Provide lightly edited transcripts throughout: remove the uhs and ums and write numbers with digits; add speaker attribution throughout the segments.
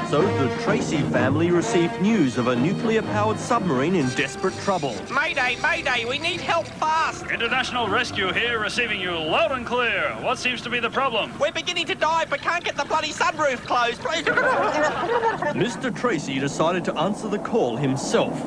Speaker 1: episode, the Tracy family received news of a nuclear-powered submarine in desperate trouble.
Speaker 2: Mayday, mayday, we need help fast.
Speaker 3: International Rescue here, receiving you loud and clear. What seems to be the problem?
Speaker 2: We're beginning to dive, but can't get the bloody sunroof closed.
Speaker 1: Mr. Tracy decided to answer the call himself.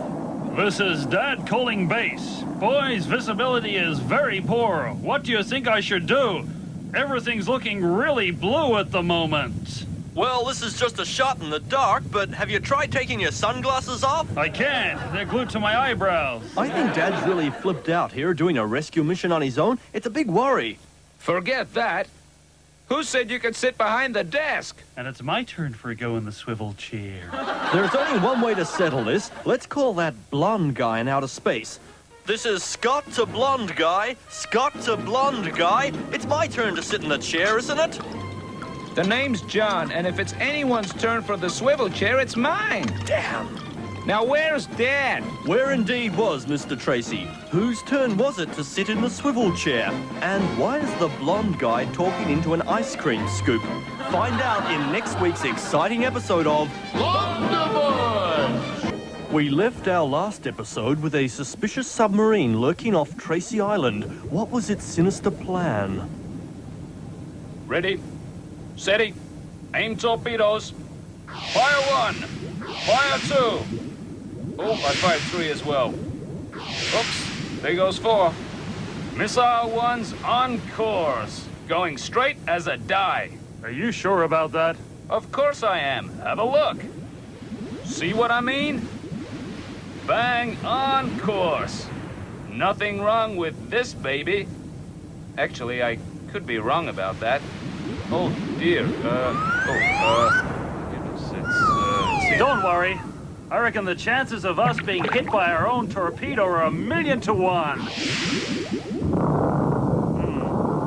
Speaker 3: This is Dad calling base. Boys, visibility is very poor. What do you think I should do? Everything's looking really blue at the moment.
Speaker 1: Well, this is just a shot in the dark, but have you tried taking your sunglasses off?
Speaker 3: I can't. They're glued to my eyebrows.
Speaker 1: I think Dad's really flipped out here doing a rescue mission on his own. It's a big worry.
Speaker 4: Forget that. Who said you could sit behind the desk?
Speaker 3: And it's my turn for a go in the swivel chair.
Speaker 1: There's only one way to settle this. Let's call that blonde guy in outer space. This is Scott to blonde guy. Scott to blonde guy. It's my turn to sit in the chair, isn't it?
Speaker 4: The name's John, and if it's anyone's turn for the swivel chair, it's mine.
Speaker 1: Damn.
Speaker 4: Now, where's Dad?
Speaker 1: Where indeed was Mr. Tracy? Whose turn was it to sit in the swivel chair? And why is the blonde guy talking into an ice cream scoop? Find out in next week's exciting episode of
Speaker 4: Thunderbirds!
Speaker 1: We left our last episode with a suspicious submarine lurking off Tracy Island. What was its sinister plan?
Speaker 4: Ready, steady, aim torpedoes. Fire 1, fire 2. Oh, I fired 3 as well. Oops, there goes 4. Missile 1's on course, going straight as a die.
Speaker 3: Are you sure about that?
Speaker 4: Of course I am. Have a look. See what I mean? Bang on course. Nothing wrong with this baby. Actually, I could be wrong about that. Oh, dear. Goodness, it's...
Speaker 3: Don't worry. I reckon the chances of us being hit by our own torpedo are 1,000,000 to 1.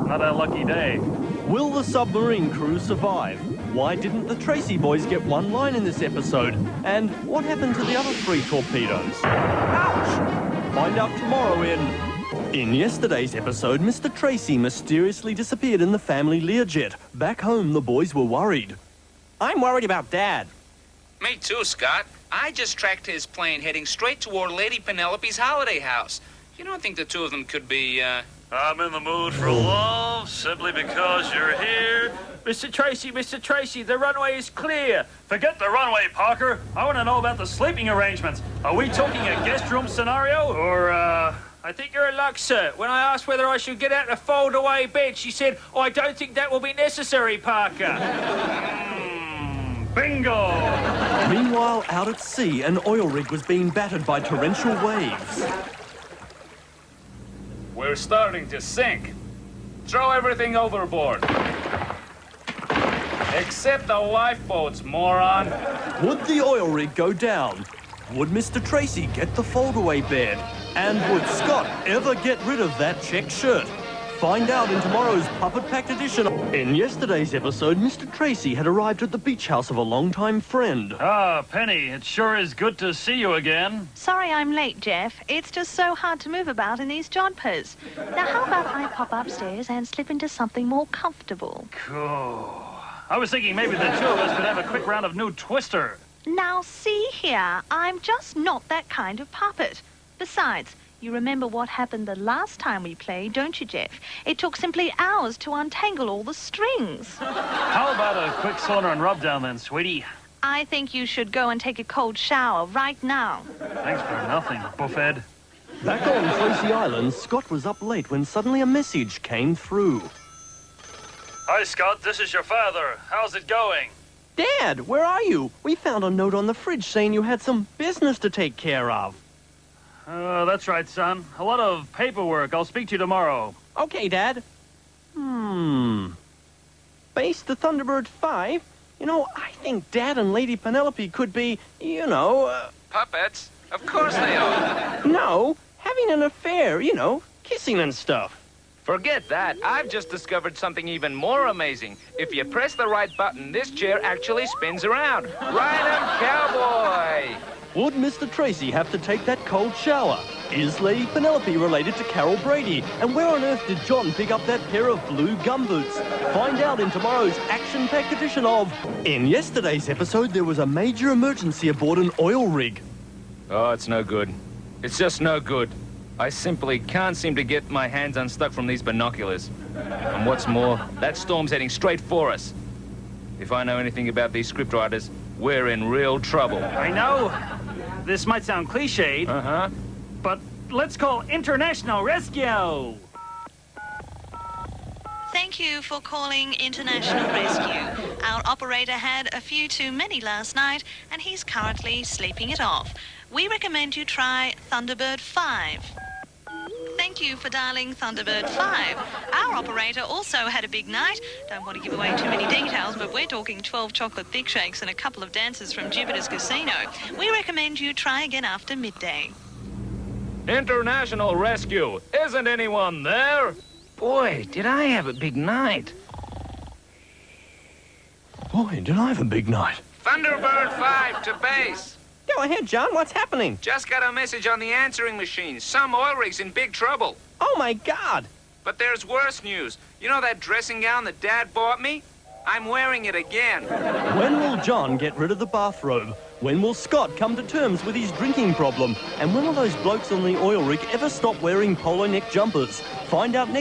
Speaker 3: Not a lucky day.
Speaker 1: Will the submarine crew survive? Why didn't the Tracy boys get one line in this episode? And what happened to the other 3 torpedoes? Ouch! Find out tomorrow in yesterday's episode, Mr. Tracy mysteriously disappeared in the family Learjet. Back home, the boys were worried. I'm worried about Dad.
Speaker 5: Me too, Scott. I just tracked his plane heading straight toward Lady Penelope's holiday house. You don't think the two of them could be,
Speaker 3: I'm in the mood for love simply because you're here. Mr. Tracy, the runway is clear. Forget the runway, Parker. I want to know about the sleeping arrangements. Are we talking a guest room scenario, or,
Speaker 6: I think you're in luck, sir. When I asked whether I should get out a fold-away bed, she said, I don't think that will be necessary, Parker.
Speaker 3: Bingo!
Speaker 1: Meanwhile, out at sea, an oil rig was being battered by torrential waves.
Speaker 4: We're starting to sink. Throw everything overboard. Except the lifeboats, moron.
Speaker 1: Would the oil rig go down? Would Mr. Tracy get the foldaway bed? And would Scott ever get rid of that checked shirt? Find out in tomorrow's Puppet-Packed edition. In yesterday's episode, Mr. Tracy had arrived at the beach house of a longtime friend.
Speaker 3: Ah, Penny, it sure is good to see you again.
Speaker 7: Sorry I'm late, Jeff. It's just so hard to move about in these jodhpurs. Now, how about I pop upstairs and slip into something more comfortable?
Speaker 3: Cool. I was thinking maybe the two of us could have a quick round of new Twister.
Speaker 7: Now, see here, I'm just not that kind of puppet. Besides, you remember what happened the last time we played, don't you, Jeff? It took simply hours to untangle all the strings.
Speaker 3: How about a quick sauna and rub down then, sweetie?
Speaker 7: I think you should go and take a cold shower right now.
Speaker 3: Thanks for nothing, Buffhead.
Speaker 1: Back on Tracy Island, Scott was up late when suddenly a message came through.
Speaker 3: Hi, Scott. This is your father. How's it going?
Speaker 1: Dad, where are you? We found a note on the fridge saying you had some business to take care of.
Speaker 3: That's right, son. A lot of paperwork. I'll speak to you tomorrow.
Speaker 1: Okay, Dad. Base to Thunderbirds 5? You know, I think Dad and Lady Penelope could be,
Speaker 5: puppets? Of course they are.
Speaker 1: No, having an affair, kissing and stuff.
Speaker 4: Forget that. I've just discovered something even more amazing. If you press the right button, this chair actually spins around. Ride 'em, cowboy!
Speaker 1: Would Mr. Tracy have to take that cold shower? Is Lady Penelope related to Carol Brady? And where on earth did John pick up that pair of blue gumboots? Find out in tomorrow's action-packed edition of... In yesterday's episode, there was a major emergency aboard an oil rig.
Speaker 4: Oh, it's no good. It's just no good. I simply can't seem to get my hands unstuck from these binoculars. And what's more, that storm's heading straight for us. If I know anything about these scriptwriters, we're in real trouble.
Speaker 3: I know. This might sound cliched,
Speaker 4: Uh-huh.
Speaker 3: but let's call International Rescue.
Speaker 7: Thank you for calling International Rescue. Our operator had a few too many last night, and he's currently sleeping it off. We recommend you try Thunderbird 5. Thank you for dialing Thunderbird 5. Our operator also had a big night. Don't want to give away too many details, but we're talking 12 chocolate thick shakes and a couple of dancers from Jupiter's Casino. We recommend you try again after midday.
Speaker 4: International Rescue! Isn't anyone there? Boy, did I have a big night.
Speaker 1: Boy, did I have a big night.
Speaker 5: Thunderbird 5 to base.
Speaker 2: Go ahead, John. What's happening?
Speaker 5: Just got a message on the answering machine. Some oil rig's in big trouble.
Speaker 2: Oh, my God.
Speaker 5: But there's worse news. You know that dressing gown that Dad bought me? I'm wearing it again.
Speaker 1: When will John get rid of the bathrobe? When will Scott come to terms with his drinking problem? And when will those blokes on the oil rig ever stop wearing polo neck jumpers? Find out next